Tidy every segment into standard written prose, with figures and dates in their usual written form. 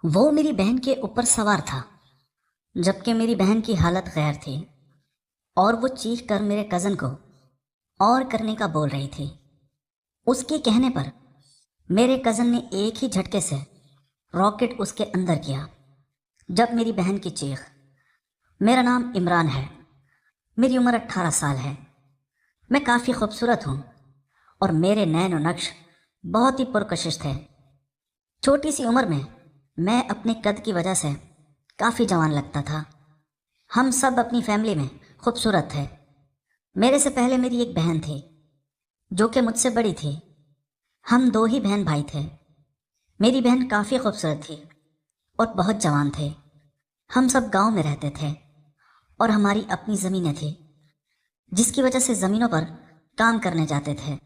وہ میری بہن کے اوپر سوار تھا جبکہ میری بہن کی حالت غیر تھی اور وہ چیخ کر میرے کزن کو اور کرنے کا بول رہی تھی۔ اس کے کہنے پر میرے کزن نے ایک ہی جھٹکے سے راکٹ اس کے اندر کیا۔ جب میری بہن کی چیخ، میرا نام عمران ہے، میری عمر 18 سال ہے، میں کافی خوبصورت ہوں اور میرے نین و نقش بہت ہی پرکشش تھے۔ چھوٹی سی عمر میں اپنے قد کی وجہ سے کافی جوان لگتا تھا۔ ہم سب اپنی فیملی میں خوبصورت تھے۔ میرے سے پہلے میری ایک بہن تھی جو کہ مجھ سے بڑی تھی۔ ہم دو ہی بہن بھائی تھے۔ میری بہن کافی خوبصورت تھی اور بہت جوان تھے۔ ہم سب گاؤں میں رہتے تھے اور ہماری اپنی زمینیں تھیں جس کی وجہ سے زمینوں پر کام کرنے جاتے تھے۔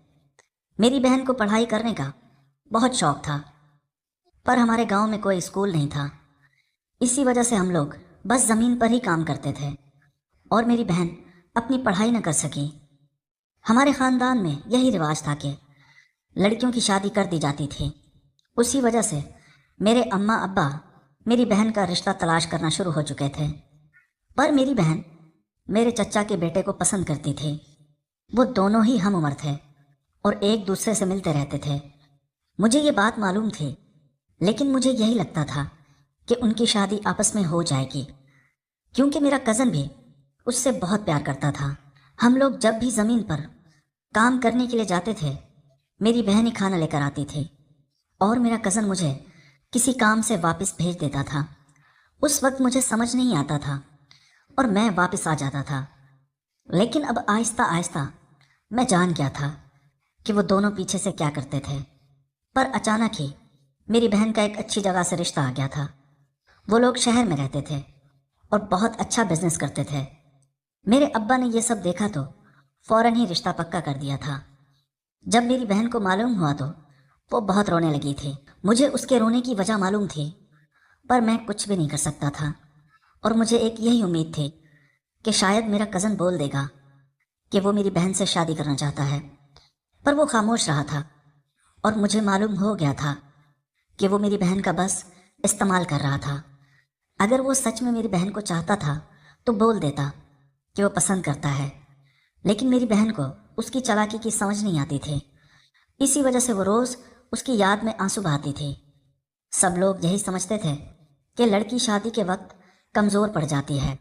میری بہن کو پڑھائی کرنے کا بہت شوق تھا، پر ہمارے گاؤں میں کوئی اسکول نہیں تھا، اسی وجہ سے ہم لوگ بس زمین پر ہی کام کرتے تھے اور میری بہن اپنی پڑھائی نہ کر سکی۔ ہمارے خاندان میں یہی رواج تھا کہ لڑکیوں کی شادی کر دی جاتی تھی۔ اسی وجہ سے میرے اماں ابا میری بہن کا رشتہ تلاش کرنا شروع ہو چکے تھے، پر میری بہن میرے چچا کے بیٹے کو پسند کرتی تھی۔ وہ دونوں ہی ہم عمر تھے اور ایک دوسرے سے ملتے رہتے تھے۔ مجھے یہ بات معلوم تھی، لیکن مجھے یہی لگتا تھا کہ ان کی شادی آپس میں ہو جائے گی، کیونکہ میرا کزن بھی اس سے بہت پیار کرتا تھا۔ ہم لوگ جب بھی زمین پر کام کرنے کے لیے جاتے تھے، میری بہن ہی کھانا لے کر آتی تھی اور میرا کزن مجھے کسی کام سے واپس بھیج دیتا تھا۔ اس وقت مجھے سمجھ نہیں آتا تھا اور میں واپس آ جاتا تھا، لیکن اب آہستہ آہستہ میں جان گیا تھا کہ وہ دونوں پیچھے سے کیا کرتے تھے۔ پر اچانک ہی میری بہن کا ایک اچھی جگہ سے رشتہ آ گیا تھا۔ وہ لوگ شہر میں رہتے تھے اور بہت اچھا بزنس کرتے تھے۔ میرے ابا نے یہ سب دیکھا تو فوراً ہی رشتہ پکا کر دیا تھا۔ جب میری بہن کو معلوم ہوا تو وہ بہت رونے لگی تھی۔ مجھے اس کے رونے کی وجہ معلوم تھی، پر میں کچھ بھی نہیں کر سکتا تھا اور مجھے ایک یہی امید تھی کہ شاید میرا کزن بول دے گا کہ وہ میری بہن سے شادی کرنا چاہتا ہے، پر وہ خاموش رہا تھا اور مجھے معلوم ہو گیا تھا کہ وہ میری بہن کا بس استعمال کر رہا تھا۔ اگر وہ سچ میں میری بہن کو چاہتا تھا تو بول دیتا کہ وہ پسند کرتا ہے، لیکن میری بہن کو اس کی چالاکی کی سمجھ نہیں آتی تھی۔ اسی وجہ سے وہ روز اس کی یاد میں آنسو بہاتی تھی۔ سب لوگ یہی سمجھتے تھے کہ لڑکی شادی کے وقت کمزور پڑ جاتی ہے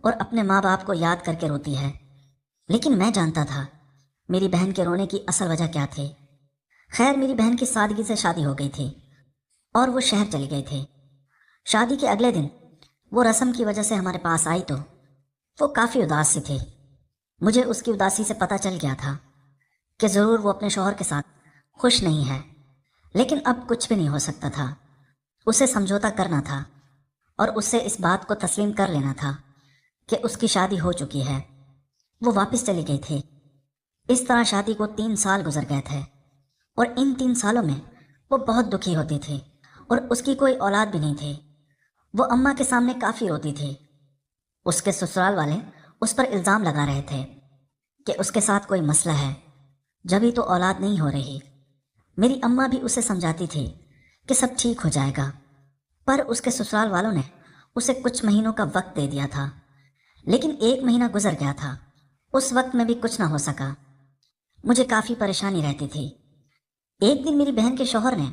اور اپنے ماں باپ کو یاد کر کے روتی ہے، لیکن میں جانتا تھا میری بہن کے رونے کی اصل وجہ کیا تھی۔ خیر، میری بہن کی سادگی سے شادی ہو گئی تھی اور وہ شہر چلی گئی تھی۔ شادی کے اگلے دن وہ رسم کی وجہ سے ہمارے پاس آئی تو وہ کافی اداس سی تھی۔ مجھے اس کی اداسی سے پتہ چل گیا تھا کہ ضرور وہ اپنے شوہر کے ساتھ خوش نہیں ہے، لیکن اب کچھ بھی نہیں ہو سکتا تھا۔ اسے سمجھوتا کرنا تھا اور اس سے اس بات کو تسلیم کر لینا تھا کہ اس کی شادی ہو چکی ہے۔ وہ واپس چلی گئی تھی۔ اس طرح شادی کو 3 سال گزر گئے تھے اور ان 3 سالوں میں وہ بہت دکھی ہوتی تھی اور اس کی کوئی اولاد بھی نہیں تھی۔ وہ اماں کے سامنے کافی روتی تھی۔ اس کے سسرال والے اس پر الزام لگا رہے تھے کہ اس کے ساتھ کوئی مسئلہ ہے، جبھی تو اولاد نہیں ہو رہی۔ میری اماں بھی اسے سمجھاتی تھی کہ سب ٹھیک ہو جائے گا، پر اس کے سسرال والوں نے اسے کچھ مہینوں کا وقت دے دیا تھا، لیکن 1 مہینہ گزر گیا تھا۔ اس وقت میں بھی کچھ نہ ہو سکا۔ مجھے کافی پریشانی رہتی تھی۔ ایک دن میری بہن کے شوہر نے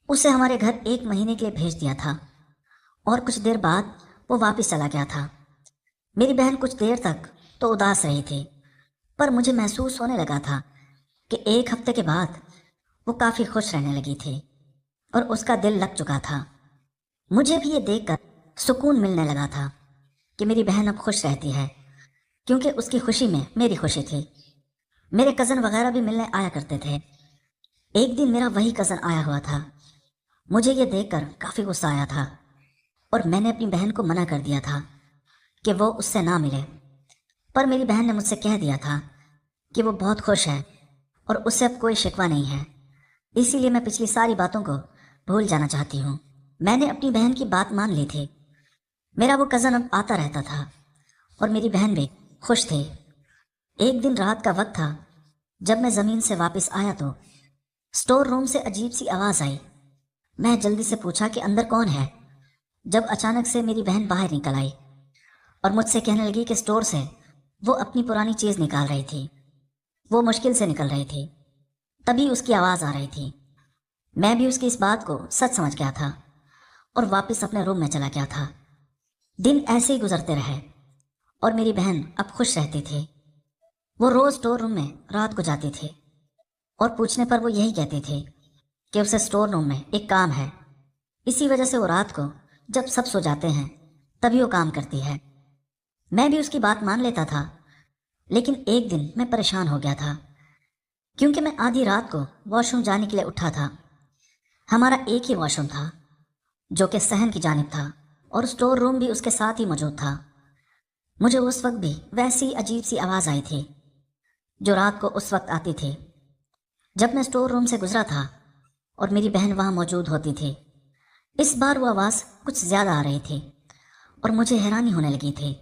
اسے ہمارے گھر 1 مہینے کے لیے بھیج دیا تھا اور کچھ دیر بعد وہ واپس چلا گیا تھا۔ میری بہن کچھ دیر تک تو اداس رہی تھی، پر مجھے محسوس ہونے لگا تھا کہ 1 ہفتے کے بعد وہ کافی خوش رہنے لگی تھی اور اس کا دل لگ چکا تھا۔ مجھے بھی یہ دیکھ کر سکون ملنے لگا تھا کہ میری بہن اب خوش رہتی ہے، کیونکہ اس کی خوشی میں میری خوشی تھی۔ میرے کزن وغیرہ بھی ملنے آیا کرتے تھے۔ ایک دن میرا وہی کزن آیا ہوا تھا۔ مجھے یہ دیکھ کر کافی غصہ آیا تھا اور میں نے اپنی بہن کو منع کر دیا تھا کہ وہ اس سے نہ ملے، پر میری بہن نے مجھ سے کہہ دیا تھا کہ وہ بہت خوش ہے اور اس سے اب کوئی شکوہ نہیں ہے، اسی لیے میں پچھلی ساری باتوں کو بھول جانا چاہتی ہوں۔ میں نے اپنی بہن کی بات مان لی تھی۔ میرا وہ کزن اب آتا رہتا تھا اور میری بہن بھی خوش تھی۔ ایک دن رات کا وقت تھا، جب میں زمین سے واپس آیا تو اسٹور روم سے عجیب سی آواز آئی۔ मैं जल्दी से पूछा कि अंदर कौन है, जब अचानक से मेरी बहन बाहर निकल आई और मुझसे कहने लगी कि स्टोर से वो अपनी पुरानी चीज़ निकाल रही थी। वो मुश्किल से निकल रही थी, तभी उसकी आवाज़ आ रही थी। मैं भी उसकी इस बात को सच समझ गया था और वापस अपने रूम में चला गया था। दिन ऐसे ही गुजरते रहे और मेरी बहन अब खुश रहती थी। वो रोज़ स्टोर रूम में रात को जाती थी और पूछने पर वो यही कहती थी कि उसे स्टोर रूम में एक काम है। इसी वजह से वो रात को जब सब सो जाते हैं तभी वो काम करती है। मैं भी उसकी बात मान लेता था, लेकिन एक दिन मैं परेशान हो गया था क्योंकि मैं आधी रात को वॉशरूम जाने के लिए उठा था। हमारा एक ही वॉशरूम था जो कि सहन की जानिब था और स्टोर रूम भी उसके साथ ही मौजूद था। मुझे उस वक्त भी वैसी अजीब सी आवाज़ आई थी जो रात को उस वक्त आती थी जब मैं स्टोर रूम से गुजरा था और मेरी बहन वहाँ मौजूद होती थी। इस बार वो आवाज़ कुछ ज़्यादा आ रही थी और मुझे हैरानी होने लगी थी।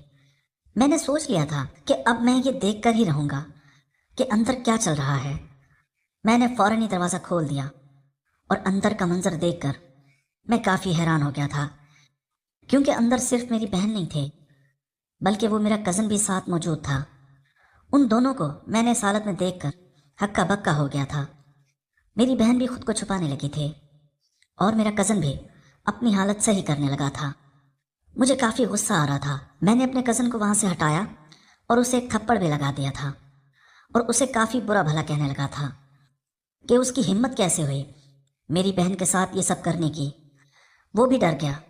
मैंने सोच लिया था कि अब मैं ये देख कर ही रहूँगा कि अंदर क्या चल रहा है। मैंने फ़ौरन ही दरवाज़ा खोल दिया और अंदर का मंजर देखकर मैं काफ़ी हैरान हो गया था क्योंकि अंदर सिर्फ मेरी बहन नहीं थी बल्कि वो मेरा कज़न भी साथ मौजूद था। उन दोनों को मैंने इस हालत में देखकर हक्का बक्का हो गया था। मेरी बहन भी खुद को छुपाने लगी थी और मेरा कज़न भी अपनी हालत सही करने लगा था। मुझे काफ़ी गुस्सा आ रहा था। मैंने अपने कज़न को वहाँ से हटाया और उसे एक थप्पड़ भी लगा दिया था और उसे काफ़ी बुरा भला कहने लगा था कि उसकी हिम्मत कैसे हुई मेरी बहन के साथ ये सब करने की। वो भी डर गया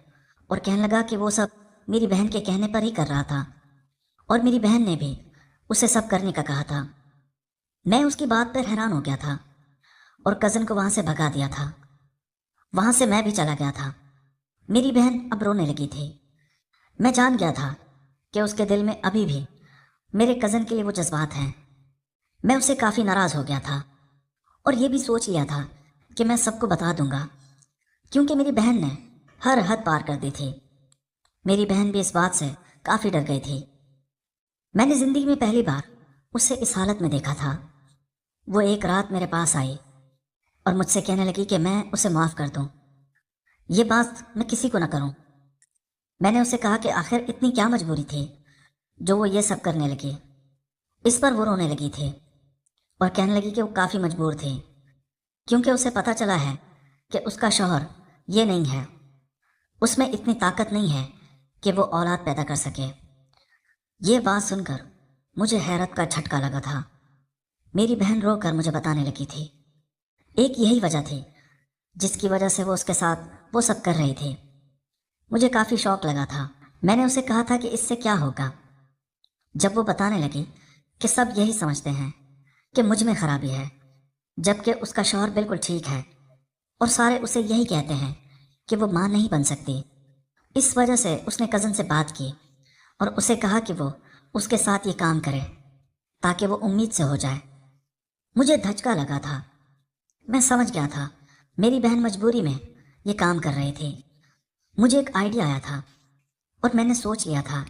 और कहने लगा कि वो सब मेरी बहन के कहने पर ही कर रहा था और मेरी बहन ने भी उसे सब करने का कहा था। मैं उसकी बात पर हैरान हो गया था और कज़न को वहाँ से भगा दिया था। वहाँ से मैं भी चला गया था। मेरी बहन अब रोने लगी थी। मैं जान गया था कि उसके दिल में अभी भी मेरे कज़न के लिए वो जज्बात हैं। मैं उससे काफ़ी नाराज़ हो गया था और ये भी सोच लिया था कि मैं सबको बता दूंगा क्योंकि मेरी बहन ने हर हद पार कर दी थी। मेरी बहन भी इस बात से काफ़ी डर गई थी। मैंने ज़िंदगी में पहली बार उसे इस हालत में देखा था। वो एक रात मेरे पास आई और मुझसे कहने लगी कि मैं उसे माफ़ कर दूं। ये बात मैं किसी को ना करूं। मैंने उसे कहा कि आखिर इतनी क्या मजबूरी थी जो वो ये सब करने लगी। इस पर वो रोने लगी थी और कहने लगी कि वो काफ़ी मजबूर थी क्योंकि उसे पता चला है कि उसका शौहर ये नहीं है, उसमें इतनी ताकत नहीं है कि वो औलाद पैदा कर सके। ये बात सुनकर मुझे हैरत का झटका लगा था। मेरी बहन रो कर मुझे बताने लगी थी एक यही वजह थी जिसकी वजह से वो उसके साथ वो सब कर रही थी। मुझे काफ़ी शौक लगा था। मैंने उसे कहा था कि इससे क्या होगा। जब वो बताने लगी कि सब यही समझते हैं कि मुझ में खराबी है जबकि उसका शौहर बिल्कुल ठीक है और सारे उसे यही कहते हैं कि वो माँ नहीं बन सकती। इस वजह से उसने कज़न से बात की और उसे कहा कि वो उसके साथ ये काम करे ताकि वो उम्मीद से हो जाए। मुझे धचका लगा था। मैं समझ गया था मेरी बहन मजबूरी में ये काम कर रही थी। मुझे एक आइडिया आया था और मैंने सोच लिया था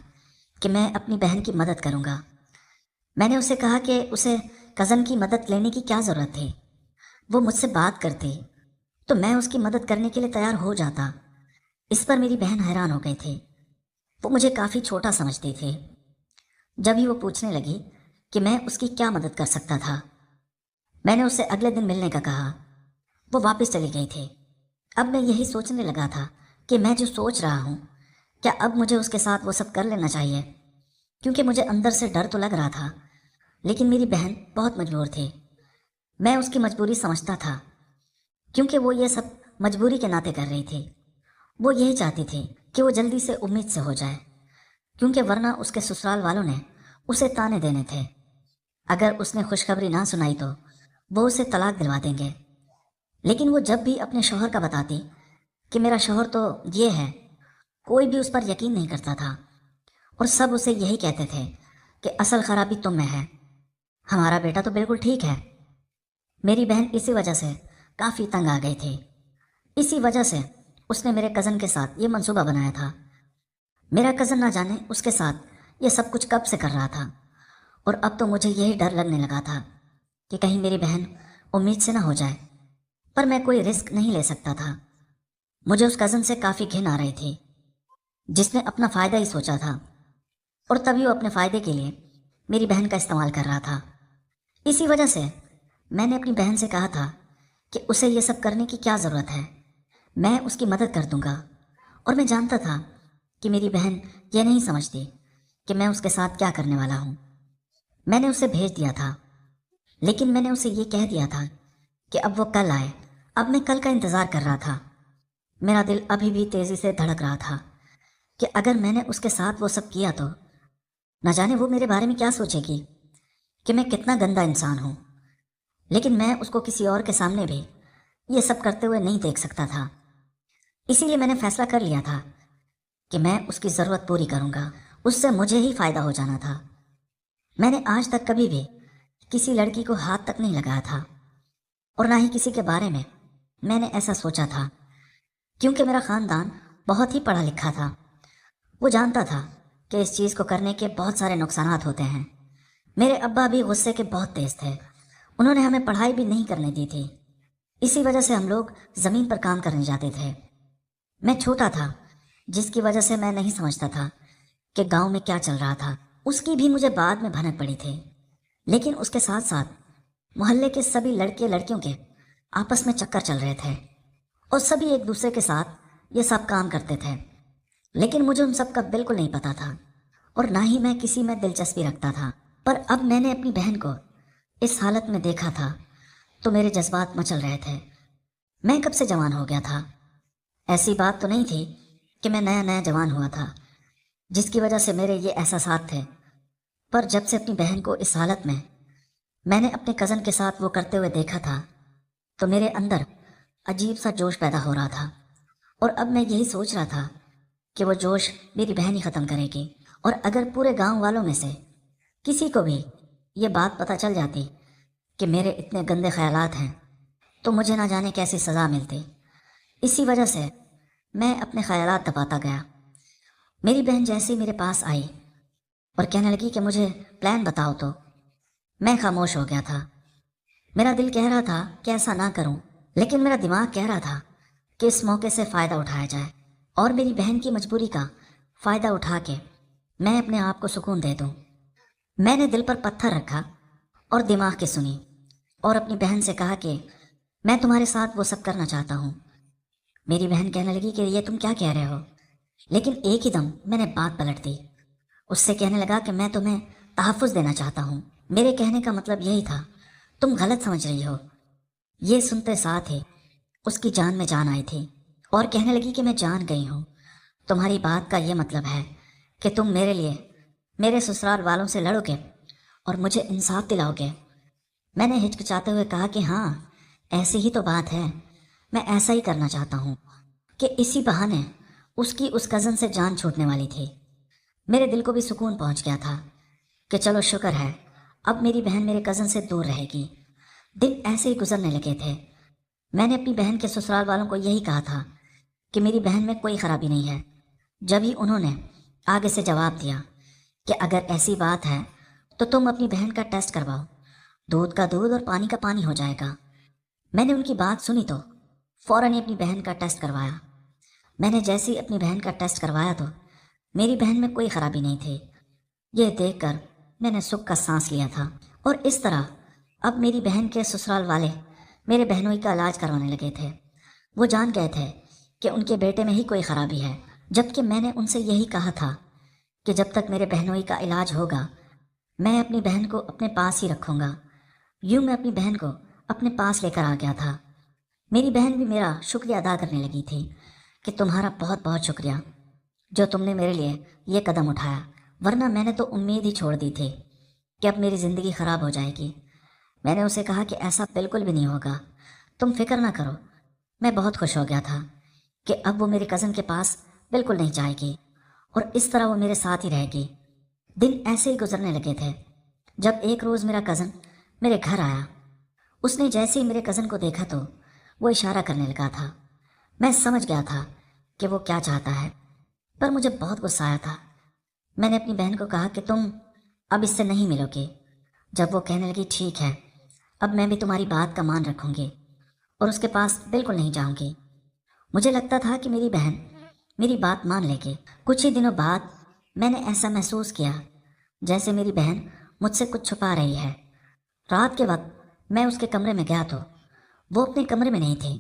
कि मैं अपनी बहन की मदद करूँगा। मैंने उसे कहा कि उसे कज़न की मदद लेने की क्या ज़रूरत थी। वो मुझसे बात करती तो मैं उसकी मदद करने के लिए तैयार हो जाता। इस पर मेरी बहन हैरान हो गई थी। वो मुझे काफ़ी छोटा समझती थी। जब ही वो पूछने लगी कि मैं उसकी क्या मदद कर सकता था, मैंने उससे अगले दिन मिलने का कहा। वो वापस चली गई थी। अब मैं यही सोचने लगा था कि मैं जो सोच रहा हूँ क्या अब मुझे उसके साथ वो सब कर लेना चाहिए, क्योंकि मुझे अंदर से डर तो लग रहा था लेकिन मेरी बहन बहुत मजबूर थी। मैं उसकी मजबूरी समझता था क्योंकि वो ये सब मजबूरी के नाते कर रही थी। वो यही चाहती थी कि वो जल्दी से उम्मीद से हो जाए क्योंकि वरना उसके ससुराल वालों ने उसे ताने देने थे। अगर उसने खुशखबरी ना सुनाई तो वो उसे तलाक दिलवा देंगे। लेकिन वो जब भी अपने शौहर का बताती कि मेरा शौहर तो ये है, कोई भी उस पर यकीन नहीं करता था और सब उसे यही कहते थे कि असल खराबी तुम में है, हमारा बेटा तो बिल्कुल ठीक है। मेरी बहन इसी वजह से काफ़ी तंग आ गई थी। इसी वजह से उसने मेरे कज़न के साथ ये मंसूबा बनाया था। मेरा कज़न ना जाने उसके साथ ये सब कुछ कब से कर रहा था और अब तो मुझे यही डर लगने लगा था कि कहीं मेरी बहन उम्मीद से ना हो जाए। पर मैं कोई रिस्क नहीं ले सकता था मुझे उस कज़न से काफ़ी घिन आ रही थी, जिसने अपना फ़ायदा ही सोचा था और तभी वो अपने फ़ायदे के लिए मेरी बहन का इस्तेमाल कर रहा था। इसी वजह से मैंने अपनी बहन से कहा था कि उसे ये सब करने की क्या ज़रूरत है, मैं उसकी मदद कर दूंगा। और मैं जानता था कि मेरी बहन ये नहीं समझती कि मैं उसके साथ क्या करने वाला हूँ। मैंने उसे भेज दिया था, लेकिन मैंने उसे ये कह दिया था कि अब वो कल आए। अब मैं कल का इंतज़ार कर रहा था। मेरा दिल अभी भी तेज़ी से धड़क रहा था कि अगर मैंने उसके साथ वो सब किया तो न जाने वो मेरे बारे में क्या सोचेगी, कि मैं कितना गंदा इंसान हूँ। लेकिन मैं उसको किसी और के सामने भी ये सब करते हुए नहीं देख सकता था। इसीलिए मैंने फैसला कर लिया था कि मैं उसकी ज़रूरत पूरी करूँगा, उससे मुझे ही फ़ायदा हो जाना था। मैंने आज तक कभी भी किसी लड़की को हाथ तक नहीं लगाया था और ना ही किसी के बारे में मैंने ऐसा सोचा था, क्योंकि मेरा ख़ानदान बहुत ही पढ़ा लिखा था। वो जानता था कि इस चीज़ को करने के बहुत सारे नुकसानात होते हैं। मेरे अब्बा भी गुस्से के बहुत तेज़ थे। उन्होंने हमें पढ़ाई भी नहीं करने दी थी। इसी वजह से हम लोग ज़मीन पर काम करने जाते थे। मैं छोटा था, जिसकी वजह से मैं नहीं समझता था कि गांव में क्या चल रहा था। उसकी भी मुझे बाद में भनक पड़ी थी। लेकिन उसके साथ साथ मोहल्ले के सभी लड़के लड़कियों के आपस में चक्कर चल रहे थे और सभी एक दूसरे के साथ ये सब काम करते थे। लेकिन मुझे उन सब का बिल्कुल नहीं पता था और ना ही मैं किसी में दिलचस्पी रखता था। पर अब मैंने अपनी बहन को इस हालत में देखा था तो मेरे जज्बात मचल रहे थे। मैं कब से जवान हो गया था। ऐसी बात तो नहीं थी कि मैं नया नया जवान हुआ था जिसकी वजह से मेरे ये एहसासात थे। पर जब से अपनी बहन को इस हालत में मैंने अपने कज़न के साथ वो करते हुए देखा था तो मेरे अंदर अजीब सा जोश पैदा हो रहा था। और अब मैं यही सोच रहा था कि वो जोश मेरी बहन ही ख़त्म करेगी। और अगर पूरे गांव वालों में से किसी को भी ये बात पता चल जाती कि मेरे इतने गंदे ख्यालात हैं तो मुझे ना जाने कैसी सज़ा मिलती। इसी वजह से मैं अपने ख्यालात दबाता गया। मेरी बहन जैसे ही मेरे पास आई और कहने लगी कि मुझे प्लान बताओ तो मैं खामोश हो गया था। मेरा दिल कह रहा था कि ऐसा ना करूं, लेकिन मेरा दिमाग कह रहा था कि इस मौके से फ़ायदा उठाया जाए और मेरी बहन की मजबूरी का फ़ायदा उठा के मैं अपने आप को सुकून दे दूं। मैंने दिल पर पत्थर रखा और दिमाग की सुनी और अपनी बहन से कहा कि मैं तुम्हारे साथ वो सब करना चाहता हूँ। मेरी बहन कहने लगी कि ये तुम क्या कह रहे हो, लेकिन एक ही दम मैंने बात पलट दी। उससे कहने लगा कि मैं तुम्हें तहफ़्फ़ुज़ देना चाहता हूँ। मेरे कहने का मतलब यही था, तुम गलत समझ रही हो। ये सुनते साथ ही उसकी जान में जान आई थी और कहने लगी कि मैं जान गई हूँ। तुम्हारी बात का ये मतलब है कि तुम मेरे लिए मेरे ससुराल वालों से लड़ोगे और मुझे इंसाफ दिलाओगे। मैंने हिचकिचाते हुए कहा कि हाँ, ऐसी ही तो बात है। मैं ऐसा ही करना चाहता हूँ कि इसी बहाने उसकी उस कज़न से जान छूटने वाली थी। मेरे दिल को भी सुकून पहुँच गया था कि चलो शुक्र है, अब मेरी बहन मेरे कज़न से दूर रहेगी। दिन ऐसे ही गुजरने लगे थे। मैंने अपनी बहन के ससुराल वालों को यही कहा था कि मेरी बहन में कोई ख़राबी नहीं है। जब ही उन्होंने आगे से जवाब दिया कि अगर ऐसी बात है तो तुम अपनी बहन का टेस्ट करवाओ, दूध का दूध और पानी का पानी हो जाएगा। मैंने उनकी बात सुनी तो फ़ौरन ही अपनी बहन का टेस्ट करवाया। मैंने जैसे ही अपनी बहन का टेस्ट करवाया तो मेरी बहन में कोई ख़राबी नहीं थी। ये देखकर मैंने सुख का सांस लिया था। और इस तरह अब मेरी बहन के ससुराल वाले मेरे बहनोई का इलाज करवाने लगे थे। वो जान गए थे कि उनके बेटे में ही कोई ख़राबी है, जबकि मैंने उनसे यही कहा था कि जब तक मेरे बहनोई का इलाज होगा मैं अपनी बहन को अपने पास ही रखूँगा। यूँ मैं अपनी बहन को अपने पास लेकर आ गया था। मेरी बहन भी मेरा शुक्रिया अदा करने लगी थी कि तुम्हारा बहुत बहुत शुक्रिया जो तुमने मेरे लिए ये कदम उठाया, वरना मैंने तो उम्मीद ही छोड़ दी थी कि अब मेरी ज़िंदगी ख़राब हो जाएगी। मैंने उसे कहा कि ऐसा बिल्कुल भी नहीं होगा, तुम फिक्र ना करो। मैं बहुत खुश हो गया था कि अब वो मेरे कज़न के पास बिल्कुल नहीं जाएगी और इस तरह वो मेरे साथ ही रहेगी। दिन ऐसे ही गुजरने लगे थे जब एक रोज़ मेरा कज़न मेरे घर आया। उसने जैसे ही मेरे कज़न को देखा तो वो इशारा करने लगा था। मैं समझ गया था कि वो क्या चाहता है, पर मुझे बहुत गुस्सा आया था। मैंने अपनी बहन को कहा कि तुम अब इससे नहीं मिलोगे। जब वो कहने लगी ठीक है, अब मैं भी तुम्हारी बात का मान रखूँगी और उसके पास बिल्कुल नहीं जाऊँगी। مجھے لگتا تھا کہ میری بہن میری بات مان لے گی۔ کچھ ہی دنوں بعد میں نے ایسا محسوس کیا جیسے میری بہن مجھ سے کچھ چھپا رہی ہے۔ رات کے وقت میں اس کے کمرے میں گیا تو وہ اپنے کمرے میں نہیں تھے۔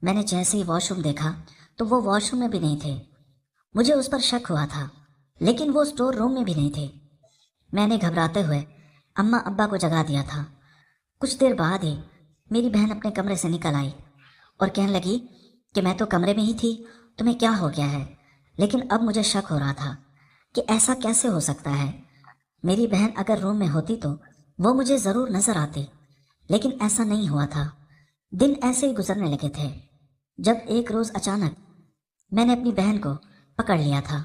میں نے جیسے ہی واش روم دیکھا تو وہ واش روم میں بھی نہیں تھے۔ مجھے اس پر شک ہوا تھا، لیکن وہ اسٹور روم میں بھی نہیں تھے۔ میں نے گھبراتے ہوئے اماں ابا کو جگا دیا تھا۔ کچھ دیر بعد ہی میری بہن اپنے کمرے سے نکل آئی اور کہنے لگی کہ میں تو کمرے میں ہی تھی، تمہیں کیا ہو گیا ہے؟ لیکن اب مجھے شک ہو رہا تھا کہ ایسا کیسے ہو سکتا ہے۔ میری بہن اگر روم میں ہوتی تو وہ مجھے ضرور نظر آتی، لیکن ایسا نہیں ہوا تھا۔ دن ایسے ہی گزرنے لگے تھے جب ایک روز اچانک میں نے اپنی بہن کو پکڑ لیا تھا،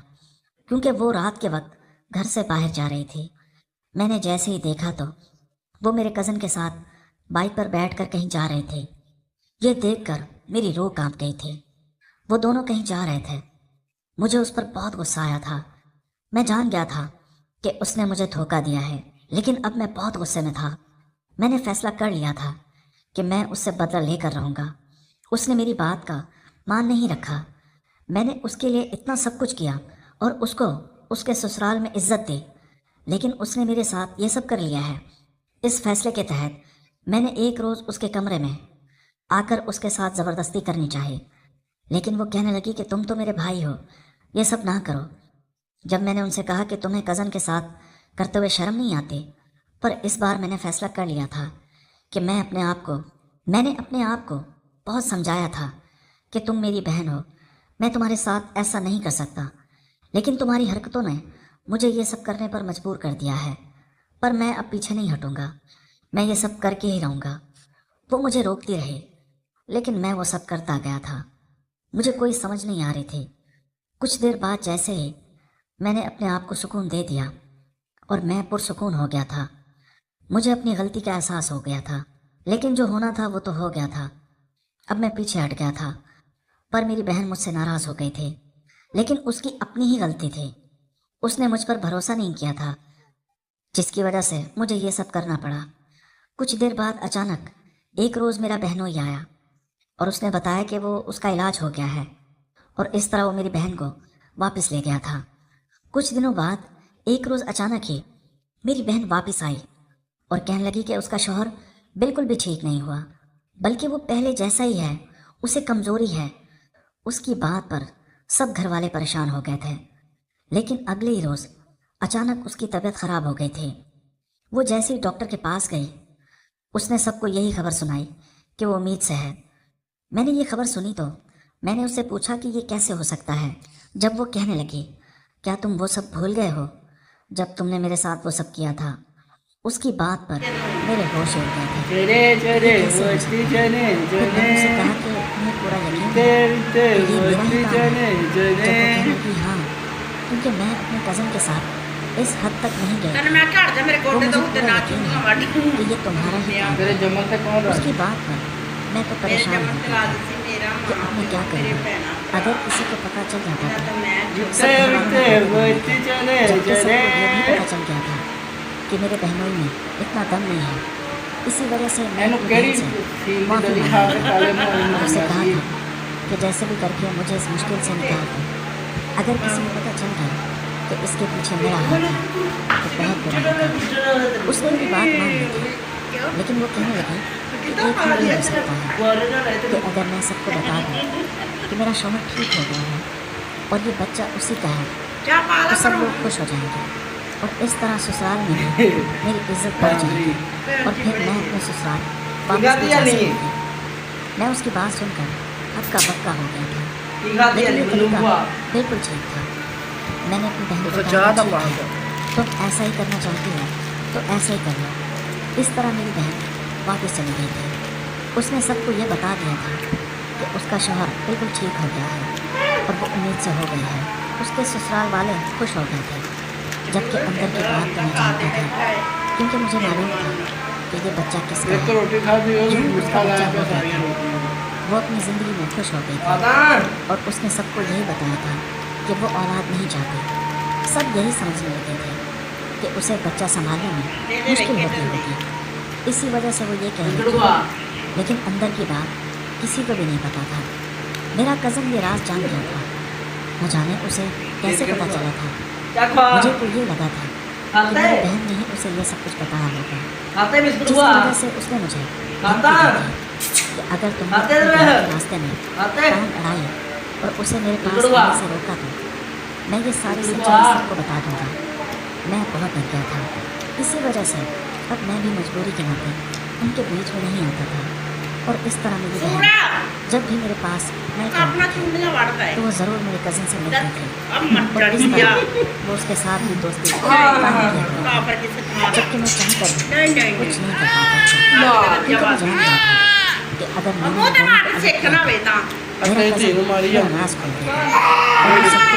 کیونکہ وہ رات کے وقت گھر سے باہر جا رہی تھی۔ میں نے جیسے ہی دیکھا تو وہ میرے کزن کے ساتھ بائک پر بیٹھ کر کہیں جا رہے تھے۔ یہ دیکھ کر میری روح کانپ گئی تھی۔ وہ دونوں کہیں جا رہے تھے۔ مجھے اس پر بہت غصہ آیا تھا۔ میں جان گیا تھا کہ اس نے مجھے دھوکہ دیا ہے، لیکن اب میں بہت غصے میں تھا۔ میں نے فیصلہ کر لیا تھا کہ میں اس سے بدلہ لے کر رہوں گا۔ اس نے میری بات کا مان نہیں رکھا۔ میں نے اس کے لیے اتنا سب کچھ کیا اور اس کو اس کے سسرال میں عزت دی، لیکن اس نے میرے ساتھ یہ سب کر لیا ہے۔ اس فیصلے کے تحت میں نے ایک روز اس کے کمرے میں آ کر اس کے ساتھ زبردستی کرنی چاہی، لیکن وہ کہنے لگی کہ تم تو میرے بھائی ہو، یہ سب نہ کرو۔ جب میں نے ان سے کہا کہ تمہیں کزن کے ساتھ کرتے ہوئے شرم نہیں آتی، پر اس بار میں نے فیصلہ کر لیا تھا کہ میں نے اپنے آپ کو بہت سمجھایا تھا کہ تم میری بہن ہو، میں تمہارے ساتھ ایسا نہیں کر سکتا، لیکن تمہاری حرکتوں نے مجھے یہ سب کرنے پر مجبور کر دیا ہے۔ پر میں اب پیچھے نہیں ہٹوں گا، میں یہ سب کر کے ہی رہوں گا۔ وہ مجھے روکتی رہی، لیکن میں وہ سب کرتا گیا تھا۔ مجھے کوئی سمجھ نہیں آ رہی تھی۔ کچھ دیر بعد جیسے ہی میں نے اپنے آپ کو سکون دے دیا اور میں پرسکون ہو گیا تھا۔ مجھے اپنی غلطی کا احساس ہو گیا تھا، لیکن جو ہونا تھا وہ تو ہو گیا تھا۔ اب میں پیچھے ہٹ گیا تھا، پر میری بہن مجھ سے ناراض ہو گئی تھی، لیکن اس کی اپنی ہی غلطی تھی۔ اس نے مجھ پر بھروسہ نہیں کیا تھا، جس کی وجہ سے مجھے یہ سب کرنا پڑا۔ کچھ دیر بعد اچانک ایک روز میرا بہنوئی آیا اور اس نے بتایا کہ وہ اس کا علاج ہو گیا ہے، اور اس طرح وہ میری بہن کو واپس لے گیا تھا۔ کچھ دنوں بعد ایک روز اچانک ہی میری بہن واپس آئی اور کہنے لگی کہ اس کا شوہر بالکل بھی ٹھیک نہیں ہوا، بلکہ وہ پہلے جیسا ہی ہے، اسے کمزوری ہے۔ اس کی بات پر سب گھر والے پریشان ہو گئے تھے، لیکن اگلے ہی روز اچانک اس کی طبیعت خراب ہو گئی تھی۔ وہ جیسے ہی ڈاکٹر کے پاس گئی، اس نے سب کو یہی خبر سنائی کہ وہ امید سے ہے۔ میں نے یہ خبر سنی تو میں نے اس سے پوچھا کہ یہ کیسے ہو سکتا ہے، جب وہ کہنے لگی کیا تم وہ سب بھول گئے ہو جب تم نے میرے ساتھ وہ سب کیا تھا؟ اس کی بات پر میرے ہوش اڑ گئے تھے۔ یہ کیسے ہو سکتا ہے؟ پھر میں نے اسے کہا کہ تمہیں پورا یقین ہے کہ یہ میرا ہی کام ہے؟ جب وہ کہنے لگی ہاں، کیونکہ میں اپنے کزن کے ساتھ اس حد تک نہیں گئی، تو مجھے پورا یقین ہے کہ یہ تمہارا ہی کام ہے۔ اس کی بات پر میں تو پریشان ہو گئی تھی کہ اب میں کیا کروں۔ اگر کسی کو پتہ چل جاتا تو سب گھر والوں میں بہت بڑھتا، جبکہ سب کو یہ بھی پتہ چل گیا تھا کہ میرے بہنوئی میں اتنا دم نہیں ہے۔ اسی وجہ سے میں اپنی بہن سے معافی مانگی اور اسے کہا تھا کہ جیسے بھی کر کے مجھے اس مشکل سے نکال دو۔ اگر کسی کو پتہ چل گیا کہ اس کے پیچھے میرا ہاتھ ہے تو بہت برا ہوگا۔ اس نے میری بات مان لی تھی، لیکن وہ کہنے لگی کہ ایک ہی یہ ہو سکتا ہے کہ اگر میں سب کو بتا دوں کہ میرا شوہر ٹھیک ہو گیا ہے اور یہ بچہ اسی کا ہے، تو سب لوگ خوش ہو جائیں گے اور اس طرح سسرال میں بھی میری عزت بڑھ جائے گی اور پھر میں اپنے سسرال واپس بھی جا سکوں گی۔ میں اس کی بات سن کر ہکا بکا ہو گیا تھا، لیکن یہ طریقہ بالکل ٹھیک تھا۔ میں نے اپنی بہن کو کہا ٹھیک ہے، تم ایسا ہی کرنا چاہتی ہو تو ایسا ہی کر لو۔ اس طرح میری بہن واپس چلی گئی تھی۔ اس نے سب کو یہ بتا دیا تھا کہ اس کا شوہر بالکل ٹھیک ہو گیا ہے اور وہ امید سے ہو گئی ہے۔ اس کے سسرال والے خوش ہو گئے تھے، جبکہ اندر کی بات تو میں جانتا تھا، کیونکہ مجھے معلوم تھا کہ یہ بچہ کس کا ہے۔ یوں اس کا بچہ ہو گیا تھا۔ وہ اپنی زندگی میں خوش ہو گئی تھی اور اس نے سب کو یہی بتایا تھا کہ وہ اولاد نہیں چاہتی۔ سب یہی سمجھنے لگے تھے کہ اسے بچہ سنبھالنے میں مشکل ہوتی ہوگی، اسی وجہ سے وہ یہ کہہ رہی تھی، لیکن اندر کی بات کسی کو بھی نہیں پتا تھا۔ मेरा कज़न ये राज जान गया था। न जाने उसे कैसे पता चला था। क्या खा मुझे तो ये लगा था कि खाते मेरी बहन ने ही उसे ये सब कुछ बताया होगा, खाते बिस्कुट जिसकी हुआ वजह से उसने मुझे खाता धमकी दी थी कि अगर तुमने खाते अपने रहे। बहन के रास्ते में खाते कान अड़ाई और उसे मेरे पास बिगड़वा। आने से रोका तो मैं ये सारी बिगड़वा। सच्चाई सबको बता दूंगा। मैं बहुत डर गया था। इसी वजह से अब मैं भी मजबूरी के नाते उनके बीच में नहीं आता था। और इस तरह मेरी बहन जब भी मेरे पास मैं अपना चूड़ियां बढ़ता है तो वो ज़रूर मेरे कज़न से मिलती थी अब मत और इस चढ़िया तरह वो उसके साथ भी दोस्ती कायम किया करता था। कापर के साथ जबकि मैं चाहकर भी नहीं कुछ नहीं कर पाता था, क्योंकि मैं जान गया था कि अगर अब मैंने वो तो दोनों ना को अलग सेकना किया वेता मेरा कज़न मेरा नाश कर देगा और वो सब